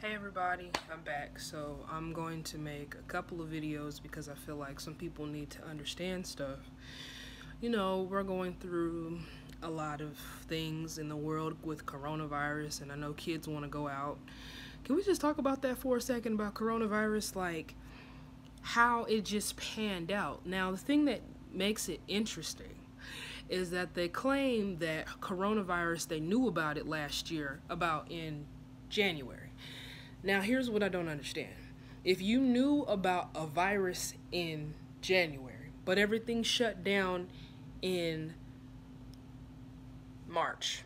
Hey everybody, I'm back. So I'm going to make a couple of videos because I feel like some people need to understand stuff. You know, we're going through a lot of things in the world with coronavirus, and I know kids want to go out. Can we just talk about that for a second, about coronavirus, like how it just panned out? Now, the thing that makes it interesting is that they claim that coronavirus, they knew about it last year, about in January. Now, here's what I don't understand. If you knew about a virus in January, but everything shut down in March,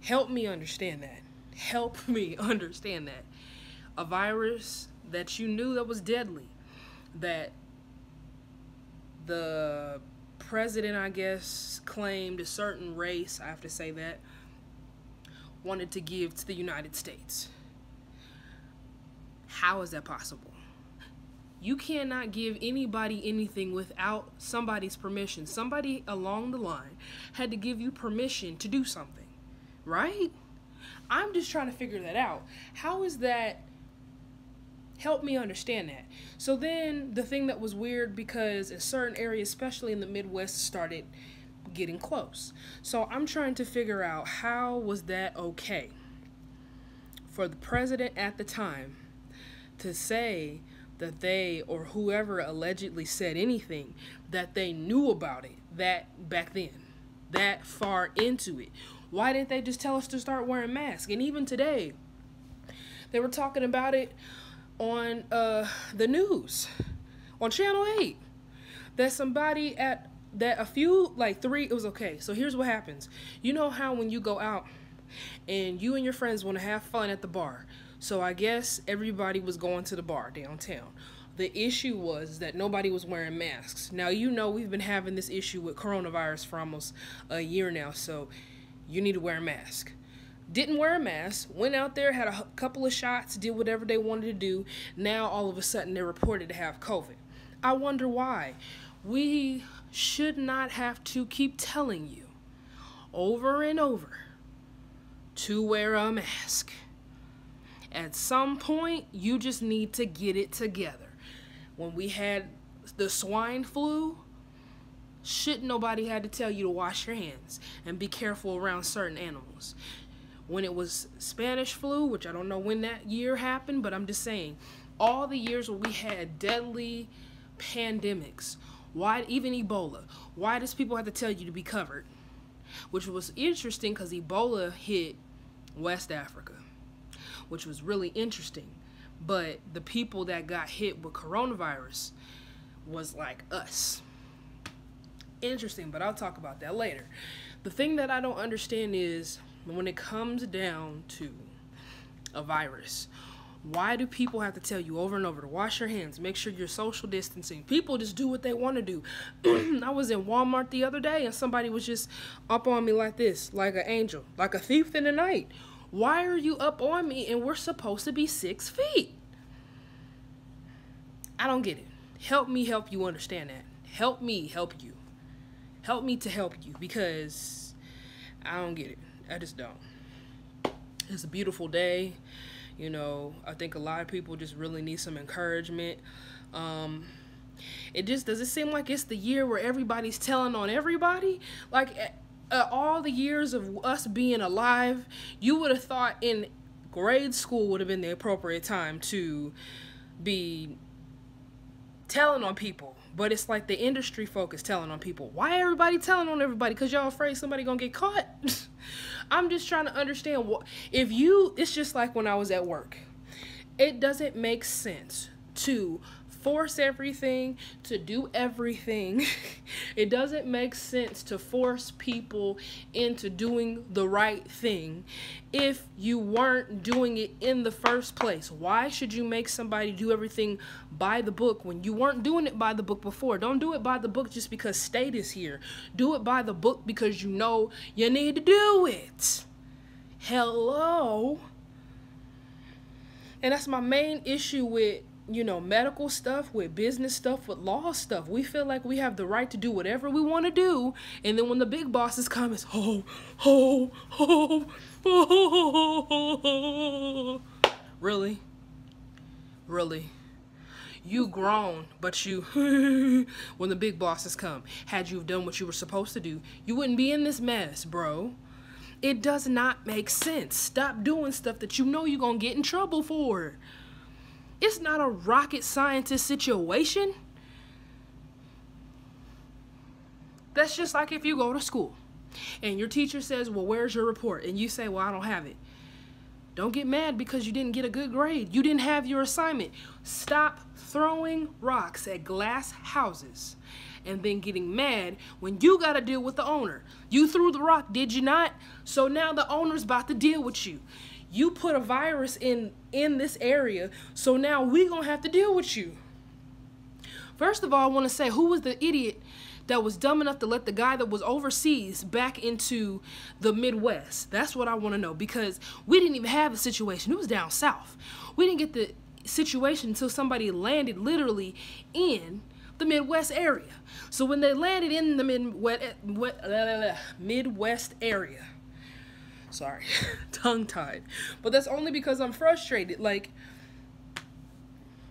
help me understand that. Help me understand that. A virus that you knew that was deadly, that the president, I guess, claimed a certain race, I have to say that, wanted to give to the United States. How is that possible? You cannot give anybody anything without somebody's permission. Somebody along the line had to give you permission to do something, right? I'm just trying to figure that out. How is that? Help me understand that. So then the thing that was weird, because in certain areas, especially in the Midwest, started getting close. So I'm trying to figure out, how was that okay for the president at the time to say that they, or whoever allegedly said anything, that they knew about it that back then, that far into it? Why didn't they just tell us to start wearing masks? And even today, they were talking about it on the news, on Channel 8, that somebody at, that a few, like three, it was okay. So here's what happens. You know how when you go out and you and your friends want to have fun at the bar, so I guess everybody was going to the bar downtown. The issue was that nobody was wearing masks. Now, you know, we've been having this issue with coronavirus for almost a year now, so you need to wear a mask. Didn't wear a mask, went out there, had a couple of shots, did whatever they wanted to do. Now, all of a sudden, they're reported to have COVID. I wonder why. We should not have to keep telling you over and over to wear a mask. At some point, you just need to get it together. When we had the swine flu, shouldn't nobody had to tell you to wash your hands and be careful around certain animals. When it was Spanish flu, which I don't know when that year happened, but I'm just saying, all the years where we had deadly pandemics, why, even Ebola, why does people have to tell you to be covered? Which was interesting, because Ebola hit West Africa, which was really interesting. But the people that got hit with coronavirus was like us. Interesting, but I'll talk about that later. The thing that I don't understand is, when it comes down to a virus, why do people have to tell you over and over to wash your hands, make sure you're social distancing? People just do what they want to do. I was in Walmart the other day and somebody was just up on me like this, like an angel, like a thief in the night. Why are you up on me and we're supposed to be 6 feet? I don't get it. Help me help you understand that. Help me help you. Help me to help you, because I don't get it. I just don't. It's a beautiful day. You know, I think a lot of people just really need some encouragement. It just doesn't seem like it's the year where everybody's telling on everybody. Like, all the years of us being alive, you would have thought in grade school would have been the appropriate time to be telling on people. But it's like the industry folk is telling on people. Why everybody telling on everybody? Because y'all afraid somebody gonna get caught? I'm just trying to understand what, if you, it's just like when I was at work. It doesn't make sense to force everything, to do everything. It doesn't make sense to force people into doing the right thing if you weren't doing it in the first place. Why should you make somebody do everything by the book when you weren't doing it by the book before? Don't do it by the book just because state is here. Do it by the book because you know you need to do it. Hello? And that's my main issue with you know, medical stuff, with business stuff, with law stuff. We feel like we have the right to do whatever we want to do, and then when the big bosses come, it's really, really. You grown, but you, when the big bosses come, had you have done what you were supposed to do, you wouldn't be in this mess, bro. It does not make sense. Stop doing stuff that you know you're gonna get in trouble for. It's not a rocket scientist situation. That's just like if you go to school and your teacher says, well, where's your report? And you say, well, I don't have it. Don't get mad because you didn't get a good grade. You didn't have your assignment. Stop throwing rocks at glass houses and then getting mad when you got to deal with the owner. You threw the rock, did you not? So now the owner's about to deal with you. You put a virus in this area, so now we gonna have to deal with you. First of all, I want to say, who was the idiot that was dumb enough to let the guy that was overseas back into the Midwest? That's what I want to know, because we didn't even have a situation. It was down south. We didn't get the situation until somebody landed literally in the Midwest area. So when they landed in the Midwest area, sorry, tongue-tied, but that's only because I'm frustrated. Like,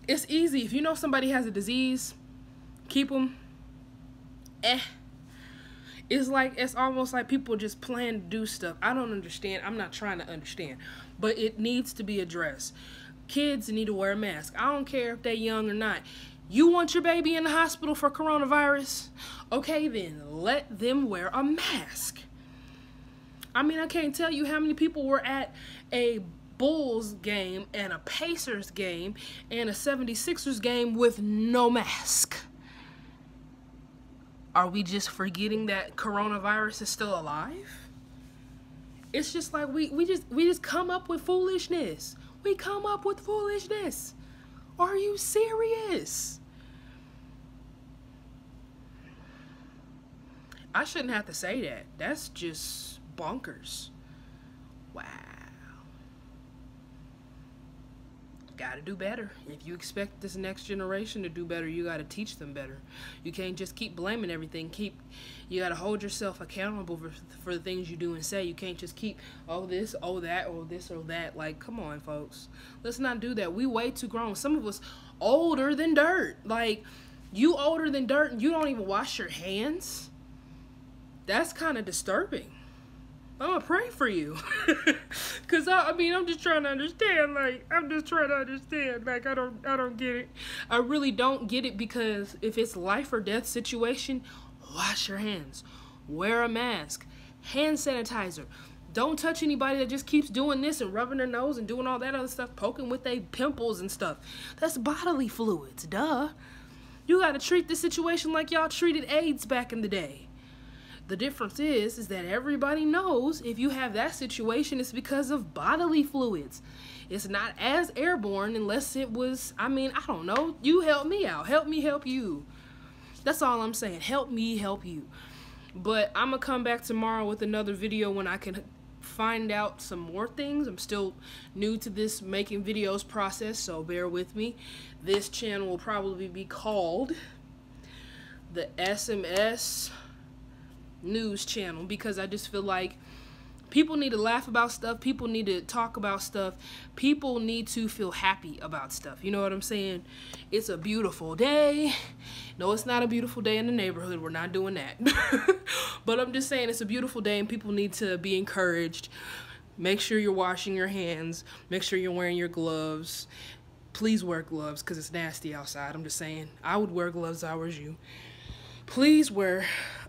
it's easy. If you know somebody has a disease, keep them. It's almost like people just plan to do stuff. I don't understand. I'm not trying to understand, but it needs to be addressed. Kids need to wear a mask. I don't care if they're young or not. You want your baby in the hospital for coronavirus? Okay, then let them wear a mask. I mean, I can't tell you how many people were at a Bulls game and a Pacers game and a 76ers game with no mask. Are we just forgetting that coronavirus is still alive? It's just like we just come up with foolishness. We come up with foolishness. Are you serious? I shouldn't have to say that. That's just bonkers. Wow. Gotta do better. If you expect this next generation to do better, you gotta teach them better. You can't just keep blaming everything. You gotta hold yourself accountable for the things you do and say. You can't just keep, oh this, oh that, oh this or that. Like, come on, folks. Let's not do that. We way too grown. Some of us older than dirt. Like, you older than dirt and you don't even wash your hands? That's kind of disturbing. I'm gonna pray for you. Cause I mean, I'm just trying to understand. Like, I don't get it. I really don't get it, because if it's life or death situation, wash your hands, wear a mask, hand sanitizer. Don't touch anybody that just keeps doing this and rubbing their nose and doing all that other stuff, poking with their pimples and stuff. That's bodily fluids, duh. You gotta treat this situation like y'all treated AIDS back in the day. The difference is that everybody knows if you have that situation, it's because of bodily fluids. It's not as airborne unless it was, I mean, I don't know. You help me out. Help me help you. That's all I'm saying. Help me help you. But I'm going to come back tomorrow with another video when I can find out some more things. I'm still new to this making videos process, so bear with me. This channel will probably be called the SMS News Channel, because I just feel like people need to laugh about stuff. People need to talk about stuff. People need to feel happy about stuff. You know what I'm saying? It's a beautiful day. No, it's not a beautiful day in the neighborhood. We're not doing that. But I'm just saying it's a beautiful day and people need to be encouraged. Make sure you're washing your hands. Make sure you're wearing your gloves. Please wear gloves because it's nasty outside. I'm just saying. I would wear gloves if I was you. Please wear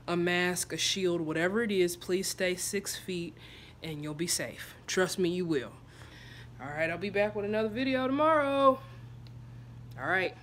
a mask, a shield, whatever it is. Please stay 6 feet and you'll be safe. Trust me, you will. All right, I'll be back with another video tomorrow. All right.